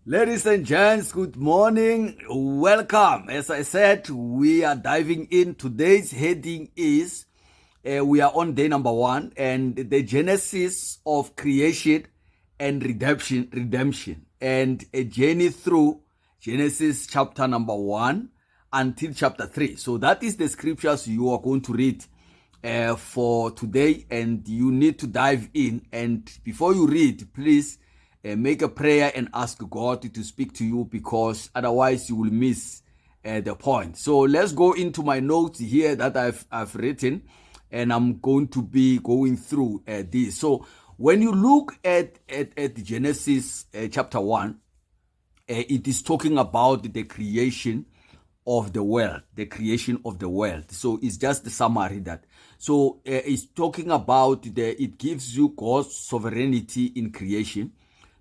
Ladies and gents, good morning. Welcome. As I said, we are diving in. Today's heading is we are on day number 1 and the genesis of creation and redemption and a journey through Genesis chapter number 1 until chapter 3. So that is the scriptures you are going to read for today, and you need to dive in. And before you read, please make a prayer and ask God to speak to you, because otherwise you will miss the point. So let's go into my notes here that I've written, and I'm going to be going through this. So when you look at Genesis chapter 1, it is talking about the creation of the world, So it's just the summary that. So it's talking about it gives you God's sovereignty in creation.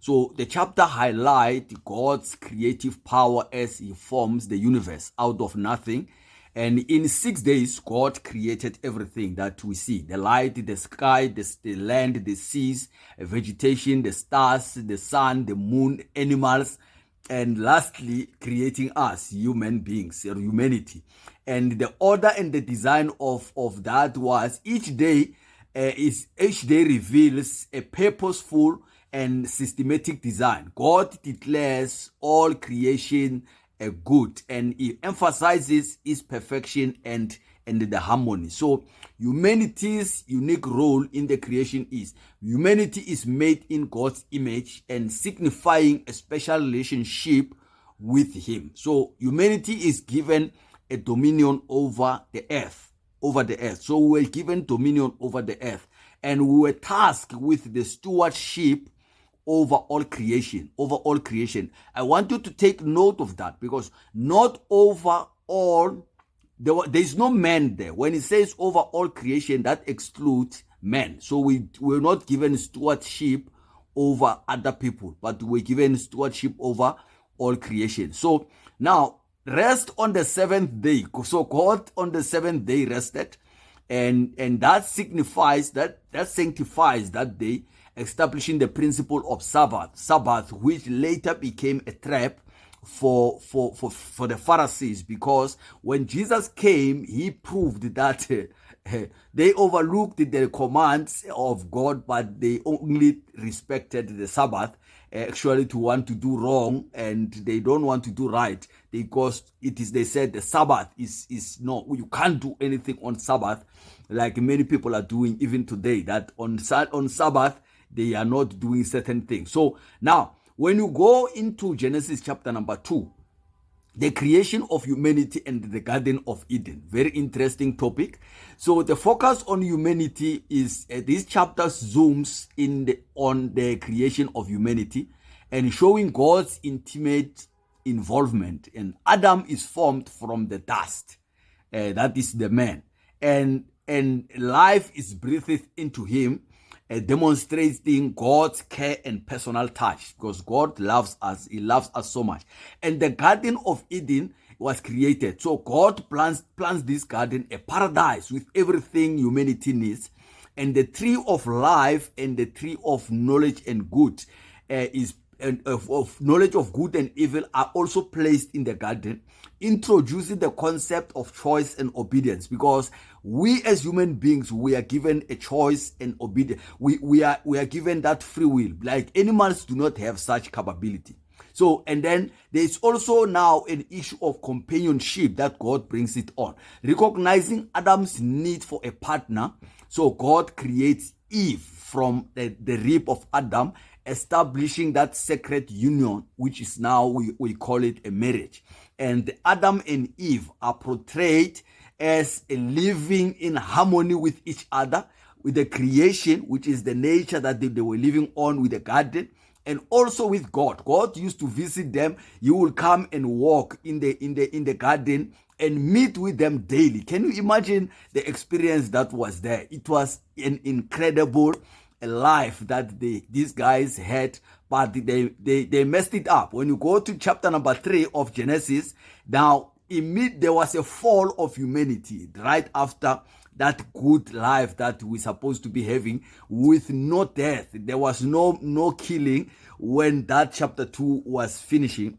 So the chapter highlights God's creative power as he forms the universe out of nothing. And in 6 days, God created everything that we see: the light, the sky, the land, the seas, vegetation, the stars, the sun, the moon, animals, and lastly, creating us, human beings, or humanity. And the order and the design of that was each day reveals a purposeful and systematic design. God declares all creation a good, and he emphasizes its perfection and the harmony. So humanity's unique role in the creation is humanity is made in God's image and signifying a special relationship with him. So humanity is given a dominion over the earth. So we were given dominion over the earth, and we were tasked with the stewardship over all creation. I want you to take note of that, because not over all, there is no man there. When it says over all creation, that excludes men. So we were not given stewardship over other people, but we're given stewardship over all creation. So now, rest on the seventh day. So God on the seventh day rested, and that signifies that sanctifies that day, establishing the principle of Sabbath, which later became a trap for the Pharisees, because when Jesus came, he proved that they overlooked the commands of God, but they only respected the Sabbath, actually to want to do wrong, and they don't want to do right, because they said the Sabbath is no, you can't do anything on Sabbath, like many people are doing even today, that on Sabbath they are not doing certain things. So now, when you go into Genesis chapter number 2, the creation of humanity and the Garden of Eden, very interesting topic. So the focus on humanity is this chapter zooms on the creation of humanity and showing God's intimate involvement. And Adam is formed from the dust, that is the man, and life is breathed into him, demonstrating God's care and personal touch, because God loves us. He loves us so much. And the Garden of Eden was created. So God plants this garden, a paradise with everything humanity needs. And the tree of life and the tree of knowledge and good of knowledge of good and evil are also placed in the garden, introducing the concept of choice and obedience, because we as human beings, we are given a choice and obedience. We are given that free will. Like animals do not have such capability. So, and then there's also now an issue of companionship that God brings it on, recognizing Adam's need for a partner. So God creates Eve from the rib of Adam, establishing that sacred union, which is now we call it a marriage. And Adam and Eve are portrayed as living in harmony with each other, with the creation, which is the nature that they were living on with the garden, and also with God. God used to visit them. You will come and walk in the garden and meet with them daily. Can you imagine the experience that was there? It was an incredible life that these guys had, but they messed it up. When you go to chapter number 3 of Genesis, now there was a fall of humanity right after that good life that we're supposed to be having with no death. There was no killing when that chapter 2 was finishing.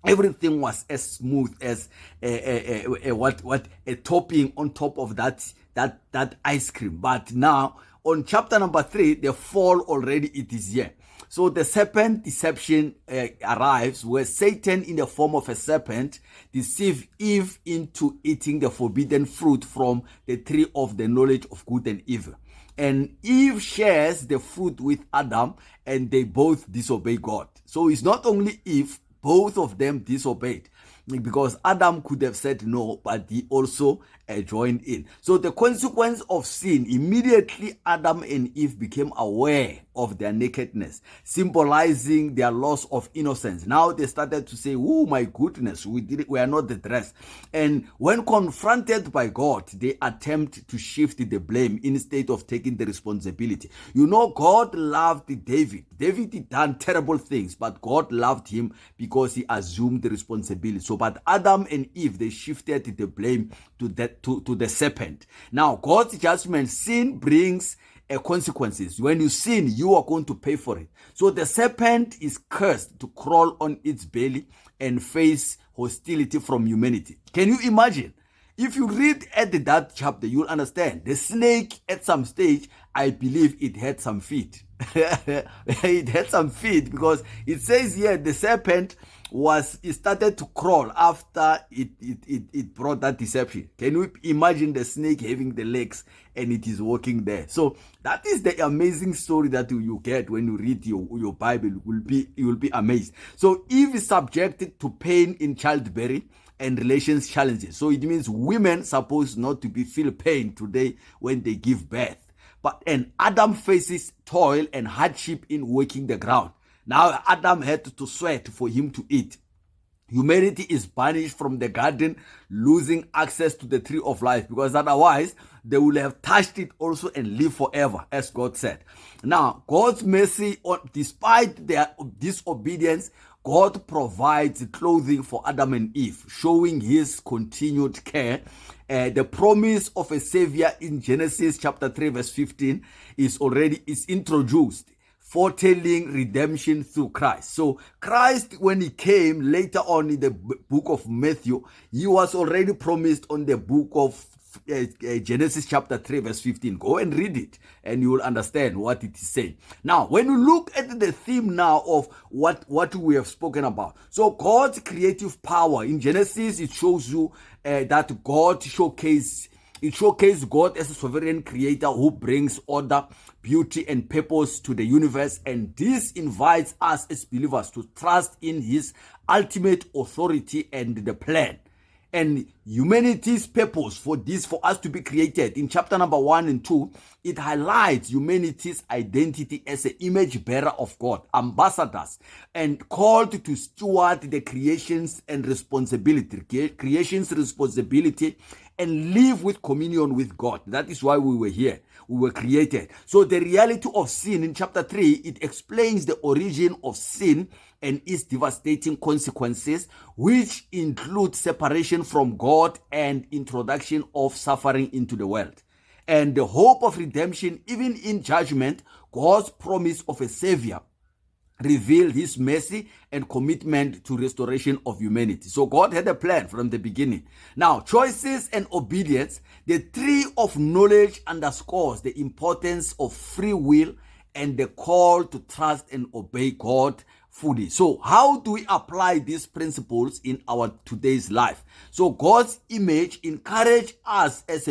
Everything was as smooth as a topping on top of that ice cream. But now on chapter number 3, the fall already it is here. So the serpent deception arrives, where Satan in the form of a serpent deceived Eve into eating the forbidden fruit from the tree of the knowledge of good and evil. And Eve shares the fruit with Adam, and they both disobey God. So it's not only Eve, both of them disobeyed, because Adam could have said no, but he also joined in. So the consequence of sin, immediately Adam and Eve became aware of their nakedness, symbolizing their loss of innocence. Now they started to say, oh my goodness, we are not the dress. And when confronted by God, they attempt to shift the blame instead of taking the responsibility. You know, God loved David. David had done terrible things, but God loved him because he assumed the responsibility. So, but Adam and Eve, they shifted the blame to the serpent. Now, God's judgment, sin brings consequences. When you sin, you are going to pay for it. So the serpent is cursed to crawl on its belly and face hostility from humanity. Can you imagine? If you read at that chapter, you'll understand. The snake at some stage, I believe it had some feet. It had some feet, because it says here the serpent it started to crawl after it brought that deception. Can you imagine the snake having the legs and it is walking there? So that is the amazing story that you get when you read your Bible. You will be amazed. So Eve is subjected to pain in childbearing and relations challenges. So it means women supposed not to feel pain today when they give birth. And Adam faces toil and hardship in working the ground. Now Adam had to sweat for him to eat. Humanity is banished from the garden, losing access to the tree of life, because otherwise they will have touched it also and live forever, as God said. Now, God's mercy, despite their disobedience, God provides clothing for Adam and Eve, showing his continued care. The promise of a savior in Genesis chapter 3 verse 15 is introduced, foretelling redemption through Christ. So Christ, when he came later on in the book of Matthew, he was already promised on the book of Genesis chapter 3 verse 15. Go and read it and you will understand what it is saying. Now, when you look at the theme now of what we have spoken about, so God's creative power in Genesis, it shows you that God showcased God as a sovereign creator who brings order, beauty, and purpose to the universe. And this invites us as believers to trust in his ultimate authority and the plan. And humanity's purpose for us to be created. In chapter number 1 and 2, it highlights humanity's identity as an image bearer of God, ambassadors, and called to steward the creation's responsibility, and live with communion with God. That is why we were here. We were created. So the reality of sin in chapter 3, it explains the origin of sin and its devastating consequences, which include separation from God and introduction of suffering into the world. And the hope of redemption, even in judgment, God's promise of a savior revealed his mercy and commitment to restoration of humanity. So God had a plan from the beginning. Now, choices and obedience. The tree of knowledge underscores the importance of free will and the call to trust and obey God fully. So how do we apply these principles in our today's life? So God's image encourages us as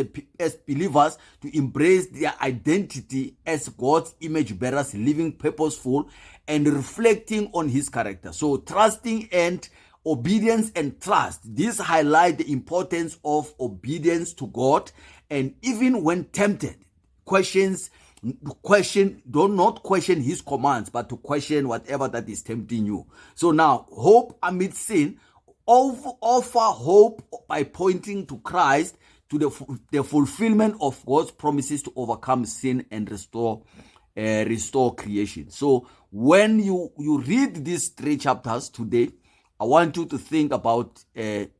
believers to embrace their identity as God's image bearers, living purposeful and reflecting on his character. So trusting and obedience and trust, these highlight the importance of obedience to God, and even when tempted, do not question his commands, but to question whatever that is tempting you. So now, hope amid sin. Offer hope by pointing to Christ, to the fulfillment of God's promises to overcome sin and restore creation. So when you read these 3 chapters today, I want you to think about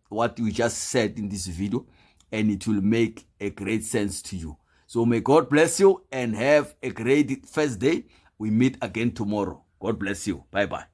what we just said in this video. and it will make a great sense to you. So may God bless you and have a great first day. We meet again tomorrow. God bless you. Bye-bye.